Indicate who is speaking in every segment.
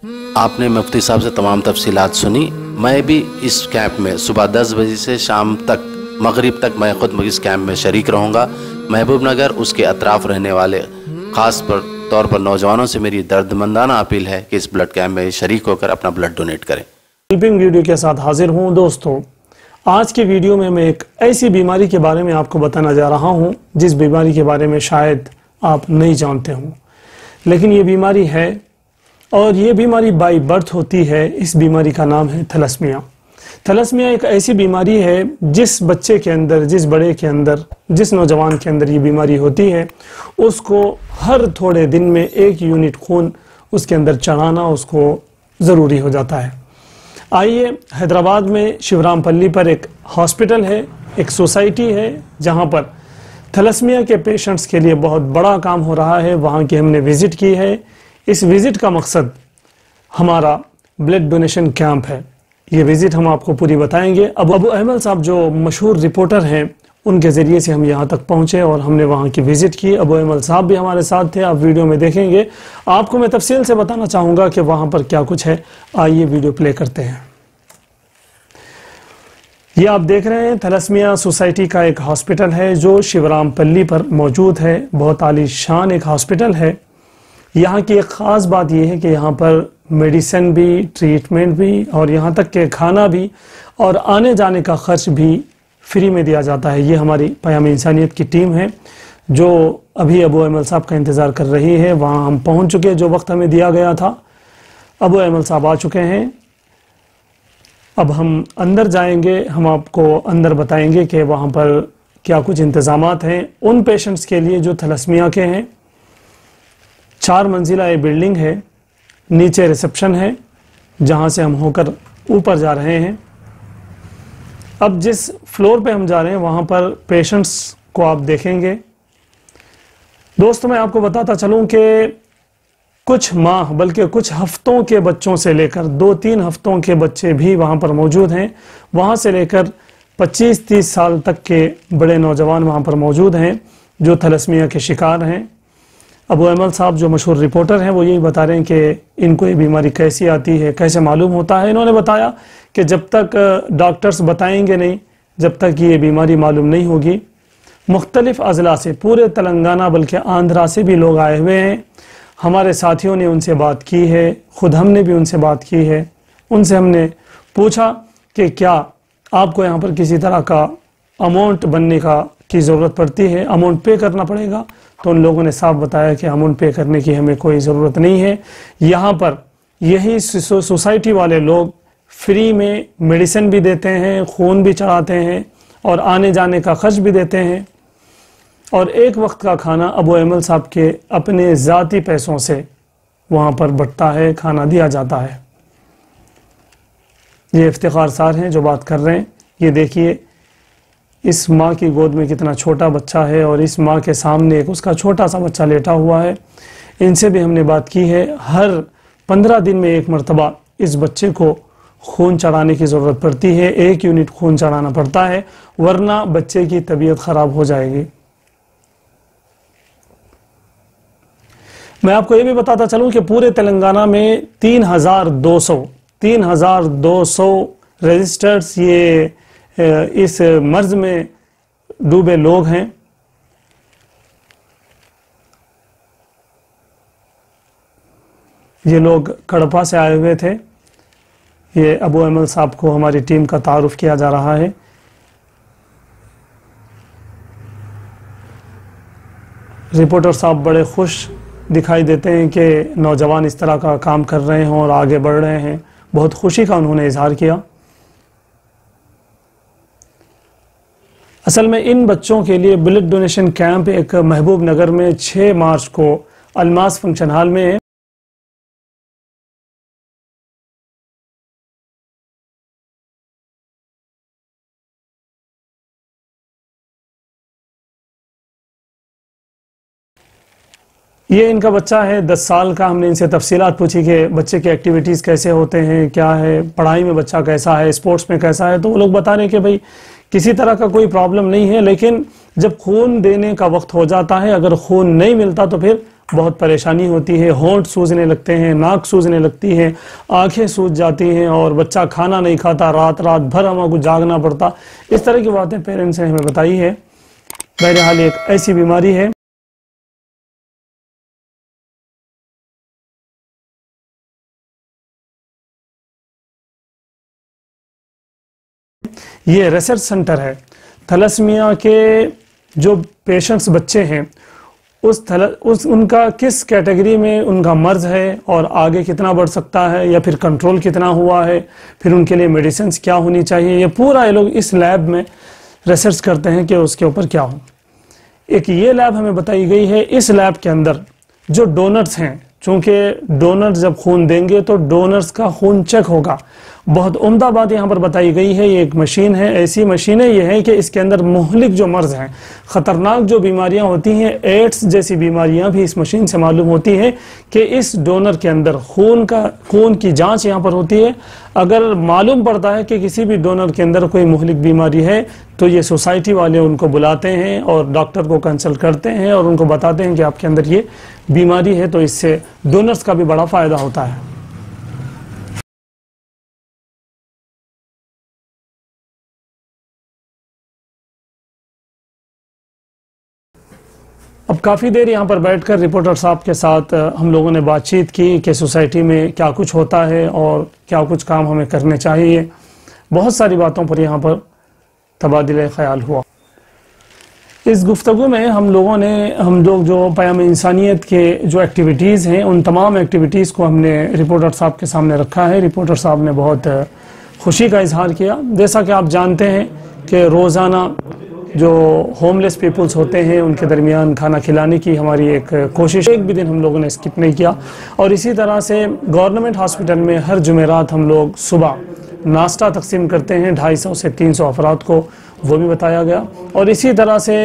Speaker 1: आपने मुफ्ती साहब से तमाम तफसीलात सुनी। मैं भी इस कैंप में सुबह 10 बजे से शाम तक मगरिब तक मैं ख़ुद इस कैंप में शरीक रहूँगा। महबूब नगर उसके अतराफ़ रहने वाले ख़ास तौर पर नौजवानों से मेरी दर्दमंदाना अपील है कि इस ब्लड कैंप में शरीक होकर अपना ब्लड डोनेट करें।
Speaker 2: हेल्पिंग वीडियो के साथ हाजिर हूँ। दोस्तों, आज के वीडियो में मैं एक ऐसी बीमारी के बारे में आपको बताना जा रहा हूँ जिस बीमारी के बारे में शायद आप नहीं जानते हों, लेकिन ये बीमारी है और ये बीमारी बाय बर्थ होती है। इस बीमारी का नाम है थैलेसीमिया। थैलेसीमिया एक ऐसी बीमारी है जिस बच्चे के अंदर, जिस बड़े के अंदर, जिस नौजवान के अंदर ये बीमारी होती है, उसको हर थोड़े दिन में 1 यूनिट खून उसके अंदर चढ़ाना उसको ज़रूरी हो जाता है। आइए, हैदराबाद में शिवरामपल्ली पर एक हॉस्पिटल है, एक सोसाइटी है जहाँ पर थैलेसीमिया के पेशेंट्स के लिए बहुत बड़ा काम हो रहा है। वहाँ की हमने विज़िट की है। इस विज़िट का मकसद हमारा ब्लड डोनेशन कैंप है। ये विज़िट हम आपको पूरी बताएंगे। अबू अहमद साहब जो मशहूर रिपोर्टर हैं, उनके ज़रिए से हम यहाँ तक पहुँचे और हमने वहाँ की विज़िट की। अबू अहमद साहब भी हमारे साथ थे, आप वीडियो में देखेंगे। आपको मैं तफसील से बताना चाहूँगा कि वहाँ पर क्या कुछ है। आइए वीडियो प्ले करते हैं। ये आप देख रहे हैं थैलेसीमिया सोसाइटी का एक हॉस्पिटल है जो शिवरामपल्ली पर मौजूद है। बहुत आलीशान एक हॉस्पिटल है। यहाँ की एक ख़ास बात यह है कि यहाँ पर मेडिसिन भी, ट्रीटमेंट भी और यहाँ तक के खाना भी और आने जाने का खर्च भी फ्री में दिया जाता है। ये हमारी पयाम इंसानियत की टीम है जो अभी अबू अहमद साहब का इंतज़ार कर रही है। वहाँ हम पहुँच चुके, जो वक्त हमें दिया गया था। अबू अहमद साहब आ चुके हैं। अब हम अंदर जाएंगे, हम आपको अंदर बताएंगे कि वहाँ पर क्या कुछ इंतज़ामात हैं उन पेशेंट्स के लिए जो थैलेसीमिया के हैं। 4 मंजिला ये बिल्डिंग है, नीचे रिसेप्शन है जहाँ से हम होकर ऊपर जा रहे हैं। अब जिस फ्लोर पे हम जा रहे हैं वहाँ पर पेशेंट्स को आप देखेंगे। दोस्तों, मैं आपको बताता चलूँ कि कुछ माह बल्कि कुछ हफ्तों के बच्चों से लेकर 2-3 हफ्तों के बच्चे भी वहाँ पर मौजूद हैं। वहाँ से लेकर 25-30 साल तक के बड़े नौजवान वहाँ पर मौजूद हैं जो थैलेसीमिया के शिकार हैं। अबू अहमद साहब जो मशहूर रिपोर्टर हैं वो यही बता रहे हैं कि इनको ये बीमारी कैसी आती है, कैसे मालूम होता है। इन्होंने बताया कि जब तक डॉक्टर्स बताएंगे नहीं, जब तक ये बीमारी मालूम नहीं होगी, मुख्तलिफ अज़ला से, पूरे तेलंगाना बल्कि आंध्रा से भी लोग आए हुए हैं। हमारे साथियों ने उनसे बात की है, ख़ुद हमने भी उनसे बात की है। उनसे हमने पूछा कि क्या आपको यहाँ पर किसी तरह का अमाउंट बनने की ज़रूरत पड़ती है, अमाउंट पे करना पड़ेगा? तो उन लोगों ने साफ बताया कि अमाउंट पे करने की हमें कोई ज़रूरत नहीं है। यहाँ पर यही सोसाइटी वाले लोग फ्री में मेडिसिन भी देते हैं, खून भी चढ़ाते हैं और आने जाने का खर्च भी देते हैं। और एक वक्त का खाना अबू अहमद साहब के अपने ज़ाती पैसों से वहाँ पर बंटता है, खाना दिया जाता है। ये इफ्तिखार सार हैं जो बात कर रहे हैं। ये देखिए, इस माँ की गोद में कितना छोटा बच्चा है और इस माँ के सामने एक उसका छोटा सा बच्चा लेटा हुआ है। इनसे भी हमने बात की है। हर 15 दिन में एक मरतबा इस बच्चे को खून चढ़ाने की ज़रूरत पड़ती है। 1 यूनिट खून चढ़ाना पड़ता है, वरना बच्चे की तबीयत ख़राब हो जाएगी। मैं आपको ये भी बताता चलूँ कि पूरे तेलंगाना में 3,200 रजिस्टर्स ये इस मर्ज में डूबे लोग हैं। ये लोग कड़पा से आए हुए थे। ये अबू अहमद साहब को हमारी टीम का तारुफ किया जा रहा है। रिपोर्टर साहब बड़े खुश दिखाई देते हैं कि नौजवान इस तरह का काम कर रहे हैं और आगे बढ़ रहे हैं। बहुत खुशी का उन्होंने इजहार किया। असल में इन बच्चों के लिए ब्लड डोनेशन कैंप एक महबूब नगर में 6 मार्च को अलमास फंक्शन हॉल में है। ये इनका बच्चा है 10 साल का। हमने इनसे तफसीलात पूछी कि बच्चे के एक्टिविटीज़ कैसे होते हैं, क्या है, पढ़ाई में बच्चा कैसा है, स्पोर्ट्स में कैसा है। तो वो लोग बता रहे हैं कि भाई किसी तरह का कोई प्रॉब्लम नहीं है, लेकिन जब खून देने का वक्त हो जाता है, अगर खून नहीं मिलता तो फिर बहुत परेशानी होती है, होंठ सूजने लगते हैं, नाक सूजने लगती है, आंखें सूज जाती हैं और बच्चा खाना नहीं खाता, रात रात भर हमको जागना पड़ता। इस तरह की बातें पेरेंट्स ने हमें बताई है। बहरहाल एक ऐसी बीमारी है ये रिसर्च सेंटर है। थैलेसीमिया के जो पेशेंट्स बच्चे हैं उनका किस कैटेगरी में उनका मर्ज है और आगे कितना बढ़ सकता है या फिर कंट्रोल कितना हुआ है, फिर उनके लिए मेडिसिन क्या होनी चाहिए, ये पूरा ये लोग इस लैब में रिसर्च करते हैं कि उसके ऊपर क्या हो। एक ये लैब हमें बताई गई है, इस लैब के अंदर जो डोनर्स हैं, चूंकि डोनर्स जब खून देंगे तो डोनर्स का खून चेक होगा। बहुत उम्दा बात यहाँ पर बताई गई है। ये एक मशीन है, ऐसी मशीनें ये हैं कि इसके अंदर मुहलिक जो मर्ज हैं, ख़तरनाक जो बीमारियां होती हैं, एड्स जैसी बीमारियां भी इस मशीन से मालूम होती है कि इस डोनर के अंदर खून की जांच यहाँ पर होती है। अगर मालूम पड़ता है कि किसी भी डोनर के अंदर कोई मुहलिक बीमारी है तो ये सोसाइटी वाले उनको बुलाते हैं और डॉक्टर को कंसल्ट करते हैं और उनको बताते हैं कि आपके अंदर ये बीमारी है। तो इससे डोनर्स का भी बड़ा फ़ायदा होता है। अब काफ़ी देर यहाँ पर बैठकर रिपोर्टर साहब के साथ हम लोगों ने बातचीत की कि सोसाइटी में क्या कुछ होता है और क्या कुछ काम हमें करने चाहिए। बहुत सारी बातों पर यहाँ पर तबादले ख्याल हुआ। इस गुफ्तगू में हम लोग जो क़याम इंसानियत के जो एक्टिविटीज़ हैं, उन तमाम एक्टिविटीज़ को हमने रिपोर्टर साहब के सामने रखा है। रिपोर्टर साहब ने बहुत खुशी का इजहार किया। जैसा कि आप जानते हैं कि रोज़ाना जो होमलेस पीपल्स होते हैं उनके दरमियान खाना खिलाने की हमारी एक कोशिश, एक भी दिन हम लोगों ने स्किप नहीं किया। और इसी तरह से गवर्नमेंट हॉस्पिटल में हर जुमेरात हम लोग सुबह नाश्ता तकसीम करते हैं 250 से 300 अफराद को, वो भी बताया गया। और इसी तरह से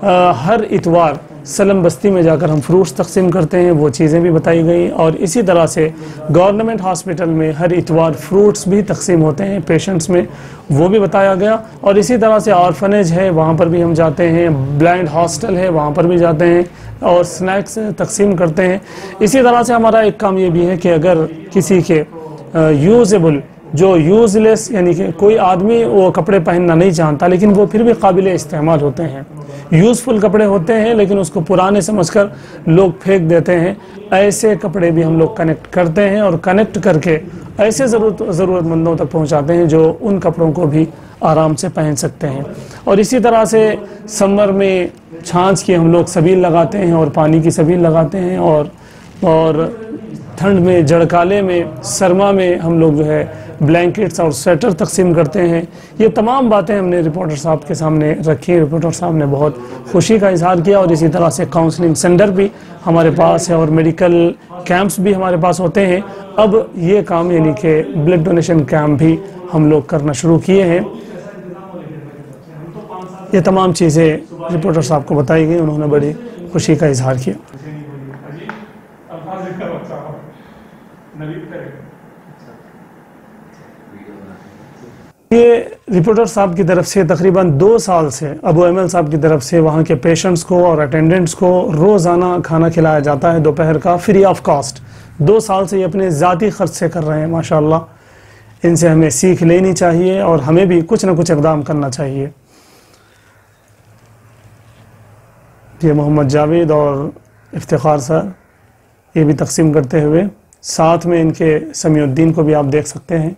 Speaker 2: हर इतवार सलम बस्ती में जाकर हम फ्रूट्स तकसीम करते हैं, वो चीज़ें भी बताई गई। और इसी तरह से गवर्नमेंट हॉस्पिटल में हर इतवार फ्रूट्स भी तकसीम होते हैं पेशेंट्स में, वो भी बताया गया। और इसी तरह से ऑर्फनेज है, वहाँ पर भी हम जाते हैं, ब्लाइंड हॉस्टल है, वहाँ पर भी जाते हैं और स्नैक्स तकसीम करते हैं। इसी तरह से हमारा एक काम ये भी है कि अगर किसी के यूजेबल जो यूज़लेस, यानी कि कोई आदमी वो कपड़े पहनना नहीं चाहता लेकिन वो फिर भी काबिल इस्तेमाल होते हैं, यूज़फुल कपड़े होते हैं लेकिन उसको पुराने समझकर लोग फेंक देते हैं, ऐसे कपड़े भी हम लोग कनेक्ट करते हैं और कनेक्ट करके ऐसे ज़रूरतमंदों तक पहुंचाते हैं जो उन कपड़ों को भी आराम से पहन सकते हैं। और इसी तरह से समर में छाछ की हम लोग सबील लगाते हैं और पानी की सबील लगाते हैं। और ठंड में, जड़काले में, सरमा में हम लोग जो है ब्लैंकेट्स और स्वेटर तकसीम करते हैं। ये तमाम बातें हमने रिपोर्टर साहब के सामने रखी। रिपोर्टर साहब ने बहुत खुशी का इजहार किया। और इसी तरह से काउंसलिंग सेंटर भी हमारे पास है और मेडिकल कैंप्स भी हमारे पास होते हैं। अब ये काम यानी कि ब्लड डोनेशन कैंप भी हम लोग करना शुरू किए हैं। ये तमाम चीज़ें रिपोर्टर साहब को बताई गई, उन्होंने बड़ी खुशी का इजहार किया। ये रिपोर्टर साहब की तरफ से तकरीबन 2 साल से अबू एमल साहब की तरफ से वहाँ के पेशेंट्स को और अटेंडेंट्स को रोज़ाना खाना खिलाया जाता है दोपहर का, फ्री ऑफ कॉस्ट। 2 साल से ये अपने ज़ाती खर्च से कर रहे हैं। माशाअल्लाह, इनसे हमें सीख लेनी चाहिए और हमें भी कुछ न कुछ इक़दाम करना चाहिए। ये मोहम्मद जावेद और इफ्तिखार सर ये भी तकसीम करते हुए, साथ में इनके समीउद्दीन को भी आप देख सकते हैं।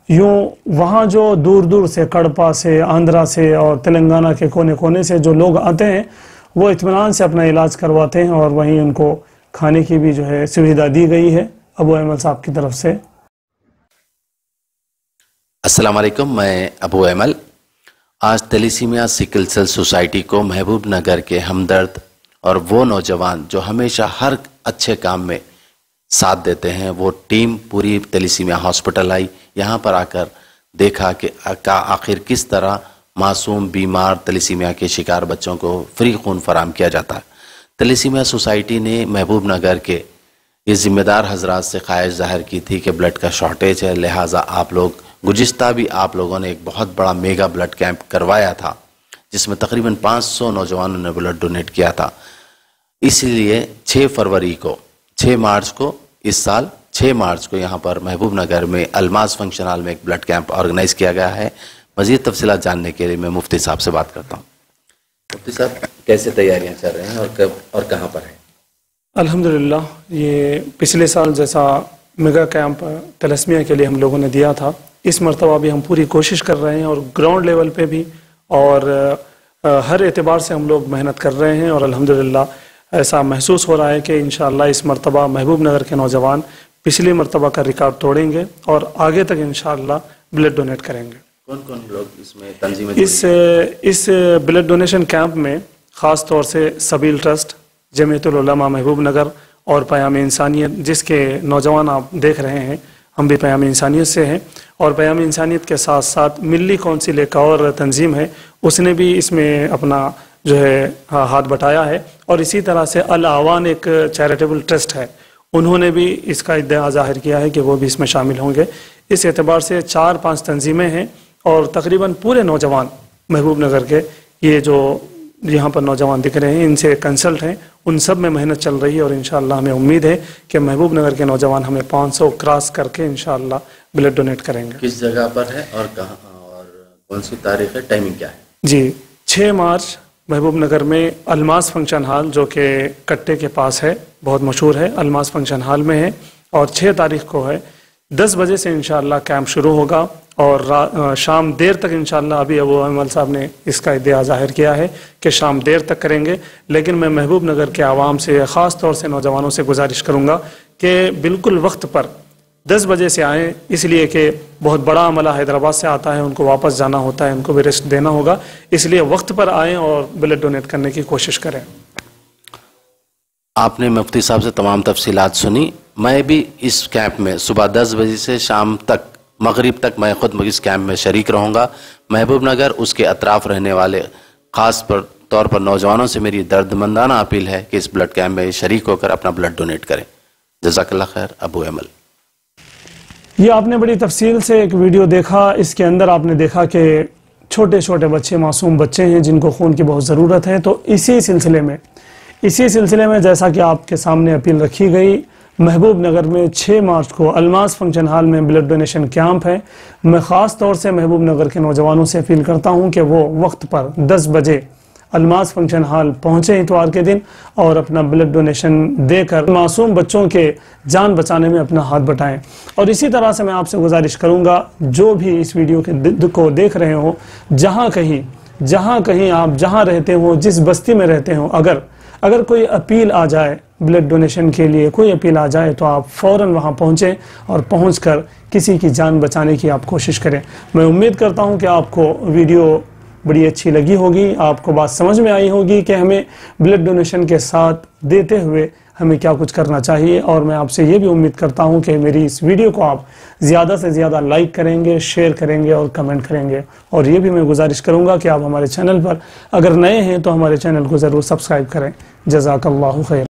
Speaker 2: यूँ वहाँ जो दूर दूर से, कड़पा से, आंध्रा से और तेलंगाना के कोने कोने से जो लोग आते हैं वो इत्मीनान से अपना इलाज करवाते हैं और वहीं उनको खाने की भी जो है सुविधा दी गई है अबू अहमद साहब की तरफ से।
Speaker 1: अस्सलाम वालेकुम, मैं अबू अहमद। आज थैलेसीमिया सिकल सेल सोसाइटी को महबूब नगर के हमदर्द और वो नौजवान जो हमेशा हर अच्छे काम में साथ देते हैं, वो टीम पूरी थैलेसीमिया हॉस्पिटल आई। यहाँ पर आकर देखा कि आखिर किस तरह मासूम बीमार थैलेसीमिया के शिकार बच्चों को फ्री खून फराम किया जाता है। थैलेसीमिया सोसाइटी ने महबूब नगर के ये ज़िम्मेदार हजरात से ख्वाहिश ज़ाहिर की थी कि ब्लड का शॉर्टेज है, लिहाजा आप लोग गुज़िश्ता भी आप लोगों ने एक बहुत बड़ा मेगा ब्लड कैंप करवाया था जिसमें तकरीबन 500 नौजवानों ने ब्लड डोनेट किया था। इसलिए 6 मार्च को इस साल 6 मार्च को यहाँ पर महबूब नगर में अलमास फंक्शन हॉल में एक ब्लड कैंप ऑर्गेनाइज किया गया है। मज़ीद तफसीलात जानने के लिए मैं मुफ्ती साहब से बात करता हूँ। मुफ्ती साहब, कैसे तैयारियाँ चल रही हैं और कब और कहाँ पर हैं?
Speaker 2: अल्हम्दुलिल्लाह, ये पिछले साल जैसा मेगा कैंप तलस्मिया के लिए हम लोगों ने दिया था, इस मरतबा भी हम पूरी कोशिश कर रहे हैं और ग्राउंड लेवल पे भी और हर एतबार से हम लोग मेहनत कर रहे हैं और अल्हम्दुलिल्लाह ऐसा महसूस हो रहा है कि इंशाअल्लाह इस मरतबा महबूब नगर के नौजवान पिछले मरतबा का रिकॉर्ड तोड़ेंगे और आगे तक इंशाअल्लाह ब्लड डोनेट करेंगे।
Speaker 1: कौन कौन लोग इसमें तंजीमें?
Speaker 2: इस ब्लड डोनेशन कैंप में ख़ास तौर से सबील ट्रस्ट, जमीयतुल उलमा महबूब नगर और पयाम इंसानियत, जिसके नौजवान आप देख रहे हैं, हम भी पयाम इंसानियत से हैं और पयाम इंसानियत के साथ साथ मिली कौंसिल एक और तंजीम है, उसने भी इसमें अपना जो है हाथ बटाया है। और इसी तरह से अल आवान एक चैरिटेबल ट्रस्ट है, उन्होंने भी इसका इद्दा ज़ाहिर किया है कि वो भी इसमें शामिल होंगे। इस एतबार से 4-5 तंजीमें हैं और तकरीबन पूरे नौजवान महबूब नगर के, ये जो यहाँ पर नौजवान दिख रहे हैं, इनसे कंसल्ट हैं, उन सब में मेहनत चल रही है और इंशाअल्लाह हमें उम्मीद है कि महबूब नगर के नौजवान हमें 500 क्रॉस करके इंशाअल्लाह ब्लड डोनेट करेंगे।
Speaker 1: किस जगह पर है और कहाँ और कौन सी तारीख है, टाइमिंग क्या है?
Speaker 2: जी, 6 मार्च महबूब नगर में अलमास फंक्शन हॉल, जो कि कट्टे के पास है, बहुत मशहूर है, अलमास फंक्शन हॉल में है और 6 तारीख को है। 10 बजे से इंशाअल्लाह कैंप शुरू होगा और शाम देर तक इंशाअल्लाह, अभी अबू अमल साहब ने इसका इद्दा ज़ाहिर किया है कि शाम देर तक करेंगे। लेकिन मैं महबूब नगर के आवाम से, ख़ास तौर से नौजवानों से गुजारिश करूँगा कि बिल्कुल वक्त पर 10 बजे से आएँ, इसलिए कि बहुत बड़ा अमला हैदराबाद से आता है, उनको वापस जाना होता है, उनको भी रेस्ट देना होगा, इसलिए वक्त पर आएँ और ब्लड डोनेट करने की कोशिश करें।
Speaker 1: आपने मुफ्ती साहब से तमाम तफसीलात सुनी। मैं भी इस कैंप में सुबह 10 बजे से शाम तक मगरिब तक मैं ख़ुद इस कैंप में शरीक रहूँगा। महबूब नगर उसके अतराफ़ रहने वाले ख़ास तौर पर नौजवानों से मेरी दर्दमंदाना अपील है कि इस ब्लड कैंप में शरीक होकर अपना ब्लड डोनेट करें। जज़ाकल्लाह खैर। अबू अमल,
Speaker 2: ये आपने बड़ी तफसील से एक वीडियो देखा, इसके अंदर आपने देखा कि छोटे छोटे बच्चे, मासूम बच्चे हैं जिनको खून की बहुत ज़रूरत है। तो इसी सिलसिले में जैसा कि आपके सामने अपील रखी गई, महबूब नगर में 6 मार्च को अलमास फंक्शन हॉल में ब्लड डोनेशन कैंप है। मैं ख़ास तौर से महबूब नगर के नौजवानों से अपील करता हूं कि वो वक्त पर 10 बजे अलमास फंक्शन हॉल पहुँचे इतवार के दिन और अपना ब्लड डोनेशन देकर मासूम बच्चों के जान बचाने में अपना हाथ बटाएं। और इसी तरह से मैं आपसे गुजारिश करूँगा, जो भी इस वीडियो को देख रहे हो, जहाँ कहीं आप जहाँ रहते हो, जिस बस्ती में रहते हो, अगर कोई अपील आ जाए ब्लड डोनेशन के लिए, कोई अपील आ जाए, तो आप फ़ौरन वहाँ पहुँचें और पहुँचकर किसी की जान बचाने की आप कोशिश करें। मैं उम्मीद करता हूँ कि आपको वीडियो बड़ी अच्छी लगी होगी, आपको बात समझ में आई होगी कि हमें ब्लड डोनेशन के साथ देते हुए हमें क्या कुछ करना चाहिए। और मैं आपसे ये भी उम्मीद करता हूँ कि मेरी इस वीडियो को आप ज़्यादा से ज़्यादा लाइक करेंगे, शेयर करेंगे और कमेंट करेंगे। और ये भी मैं गुजारिश करूँगा कि आप हमारे चैनल पर अगर नए हैं तो हमारे चैनल को ज़रूर सब्सक्राइब करें। जज़ाकल्लाहु खैर।